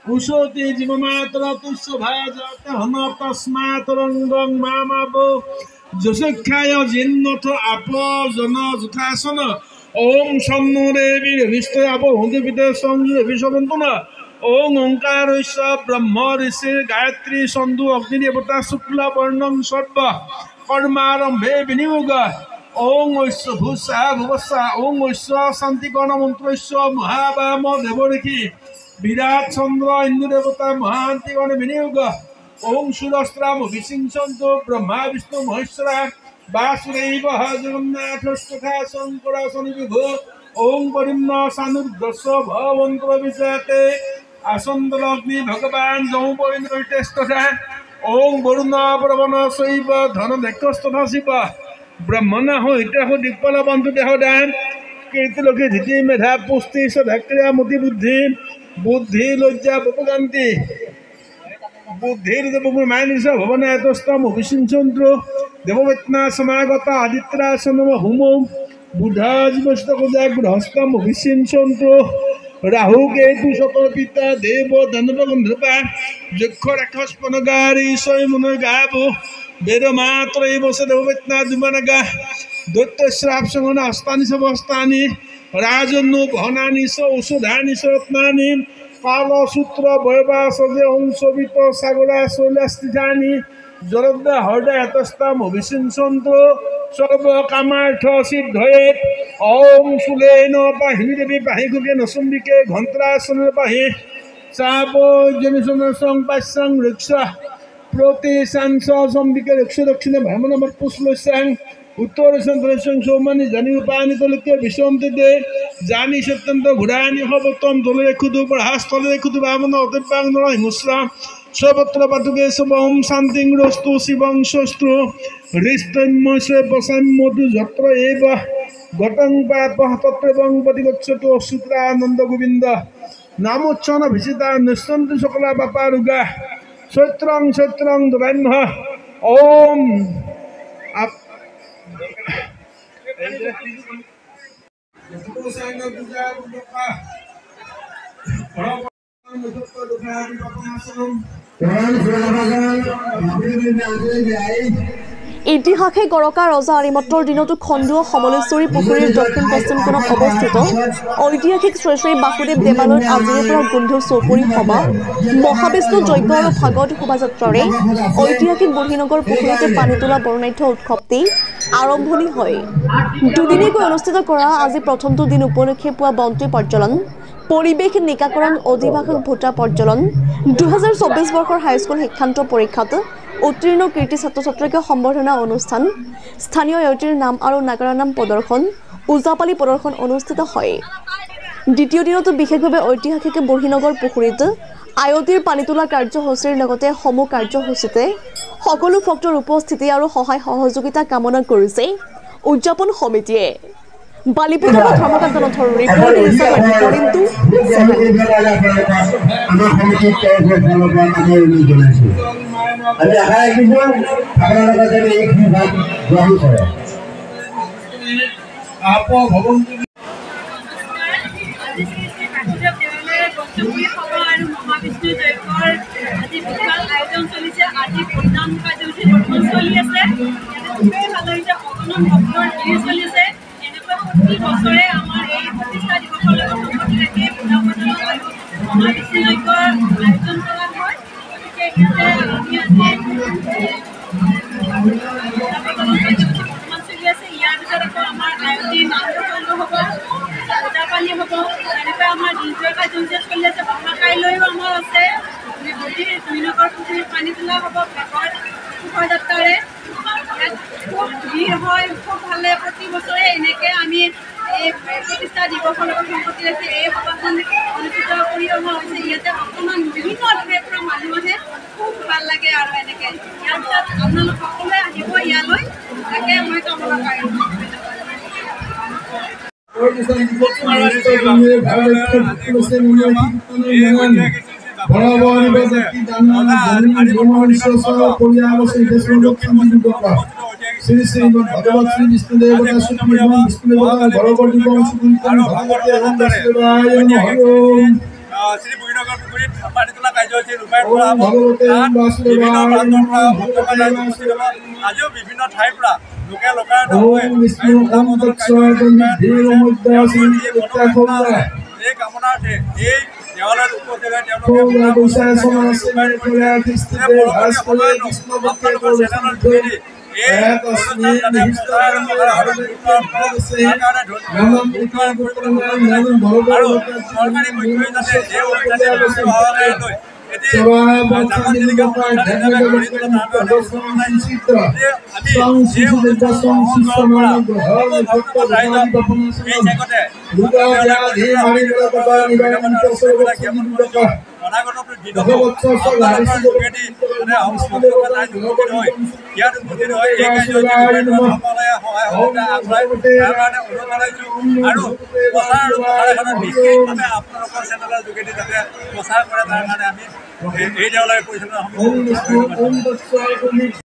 कुशोति जीवमात्र तुष्य भाजत हम तस्मात् रंगं मामाबो जशिक्षाय जिन्नथ आपो जन जुथासन ओम शन्नो देवी विष्णु आपो होंदे पिते संजु विश्वबंतन ओम ओंकार ब्रह्म ऋषि गायत्री संधु अग्नि देवता शुक्ल वर्णम सर्व कर्मारंभे विनियोग ओम ऐश्व भूषा भुवस्सा ओम ऐश्व शांति गण मंत्र महावाम देवऋषि विराट चंद्र इंद्र देवता महांतिगण विनियोग ओम सूरस्त्राम विसिंचंतो ब्रह्मा विष्णु महेश्वरा वासुदेव जगन्नाथ तथा शंकर शनि विभु ओम परिम्न सानुर्दश भवंत्र विजयते आसंदल अग्नि भगवान जौपरिंद्र तथा ओम वरुण प्रवन शैव धन तथा शिव ब्रह्मण हो हिता हो दिक्पल बंधु देह दान कीर्तिलोकी धीति मेधा पुष्टि सदाक्रिया मति बुद्धि बुद्धि लज्जा बपुकांति बुद्धिर्देवमानिष भवनायतस्तम विसिंचन्द्र देववेत्ना समागत आदित्रासन हुम बुधाजीवस्तम विसिंचन्द्र राहु केतु सकल पिता देव धनव गंधर्वा यक्ष राक्षस पनगारी स्वयं गावो वेद मात्र देववेत्ना दुमनगा दैत्य श्राप संगन हस्तानि सबस्तानि राजन्नु भवनानि स औषधानि स रत्नानि कालसूत्र वैवासजे अंशवित सागरा शैलास्थितानि जलद हृदयतस्तम विसिंचन्द्र सर्व कामार्थ सिद्धये ओम शूलेन पाहिनी देवी पाहि गुगे नसुम्बिके घंत्रासन पाहि चापो जनिसन संपास्यं वृक्ष प्रतिशांस संबिके वृक्ष दक्षिण भामन मर्पुस्लस्यं उत्तर संतरसं सोमानि जानि उपानि तलके विषमते दे जानि सत्यंत घुरानि हबतम दले खुदु प्रहास्तले खुदु भामन अतिपांग नर हिंस्रा स्वपत्र पातुके ओम शांतिं रस्तु शिवं स्वस्तु हृष्टन्मसे पसाम्मतु जत्र एव गतं पापः तत्रैवं प्रतिगच्छतु अश्रुत्रानन्द गोविन्द नामोच्चारण भिषिता निश्चन्तु सकला पापारुगा चैत्रं चैत्रं ददाम्यः ओम ইতিহাসে গৰকা ৰজা আৰিমত্তৰ দিনতো খণ্ডুৱা সমলেশ্বৰী পুখুৰীৰ দক্ষিণ পশ্চিম কোণত অৱস্থিত ঐতিহাসিক শ্ৰী শ্ৰী বাসুদেৱ দেৱালয়ত আজিৰে পৰা গোন্ধ চৌপৰি সভা মহাবিষ্ণু যজ্ঞ আৰু ভাগৱত শোভাযাত্ৰাৰে ঐতিহাসিক বুঢ়ীনগৰ পুখুৰীতে পানী তোলা বৰ্ণাঢ্য উৎসৱটি আৰম্ভণি হয় দুদিনীয়াকৈ অনুষ্ঠিত কৰা আজি প্ৰথমটো দিন উপলক্ষে পুৱা বন্তি প্ৰজ্বলন পৰিৱেশ নিকাকৰণ অধিবাসক ভোটা প্ৰজ্বলন 2024 বৰ্ষৰ হাইস্কুল শিক্ষান্ত পৰীক্ষাত উত্তীৰ্ণ কীৰ্তি ছাত্ৰ ছাত্ৰীকে সম্বৰ্ধনা অনুষ্ঠান স্থানীয় আয়তীৰ নাম আৰু নাগাৰা নাম প্ৰদৰ্শন উজাপালি প্ৰদৰ্শন অনুষ্ঠিত হয় দ্বিতীয় দিনতো বিশেষভাৱে ঐতিহাসিক বুঢ়ীনগৰ পুখুৰীত আয়তীৰ পানী তোলা কাৰ্যসূচীৰ লগতে সমূহ কাৰ্যসূচীতে সকলো ভক্তৰ উপস্থিতি আৰু সহায় সহযোগিতা কামনা কৰিছে উদযাপন সমিতিয়ে বালিপুৰৰ ধৰ্মকান্ত নথৰ ৰিপৰ্ট হিচাপে কৰিন্তু আমাৰ সমিতিৰ তৰফৰ জনাইছো আমি আশা ৰাখিছো আপোনালোকে এই ভাগ গ্ৰহণ কৰে आप भवन महाविष्णु जयकर আজি বিশাল আয়োজন চলিছে আজি প্ৰধান কাৰ্যসূচী বৰ্তমান চলি আছে খুবেই ভাল হৈছে অগণন ভক্তৰ ভিৰ চলিছে এনেকৈ প্ৰতি বছৰে আমাৰ এই প্ৰতিষ্ঠা দিৱসৰ লগত সংগতি ৰাখি পূজা প্ৰদান আৰু মহাবিষ্ণু যজ্ঞৰ আয়োজন কৰা হয় গতিকে ইয়াতে আমি আজি বৰ্তমান চলি আছে ইয়াৰ পিছত আকৌ আমাৰ আয়তী নামঘৰ হ'ব পূজাপালি হ'ব এনেকৈ আমাৰ দিনটোৰ কাৰ্যসূচী চলি আছে অহা কাইলৈও আমাৰ আছে বুঢ়ীনগৰ পুখুৰীত পানী তোলা হ'ব ভাগৱত শোভাযাত্ৰাৰে খুব ভিৰ হয় খুব ভালে প্ৰতি বছৰে এনেকৈ আমি এই প্ৰতিষ্ঠা দিৱসৰ লগত সংগতি ৰাখি এই সভাখন অনুষ্ঠিত কৰি অহা হৈছে ইয়াতে অকণমান বিভিন্ন ঠাইৰ পৰা মানুহ আহে খুব ভাল লাগে আৰু এনেকৈ ইয়াৰ পিছত আপোনালোক সকলোৱে আহিব ইয়ালৈ তাকে মই কামনা কৰিম শ্ৰী শ্ৰী ভগবত শ্ৰী বিষ্ণু দেবতা সুপ্ৰিম বিষ্ণু দেবতা ভগবতী বংশীকীৰ্তন ভগবতী এবং বাসুদেবায় নমঃ শ্ৰী বুঢ়ীনগৰ পুখুৰীত পানী তোলা কাৰ্যসূচী ৰূপায়ণ কৰা হ'ব। বিভিন্ন প্ৰান্তৰ পৰা ভক্তসকল উপস্থিত হ'ব। আজিও বিভিন্ন ঠাইৰ পৰা লোকে লোকায়ত হৈ এই কামনাৰ্থে এই দেৱালয়ত উপস্থিত হৈ তেওঁলোকে আপোনালোকৰ চেনেলৰ যোগেদি যাতে প্ৰচাৰ কৰে তাৰ কাৰণে আমি এই দেৱালয় পৰিচালনা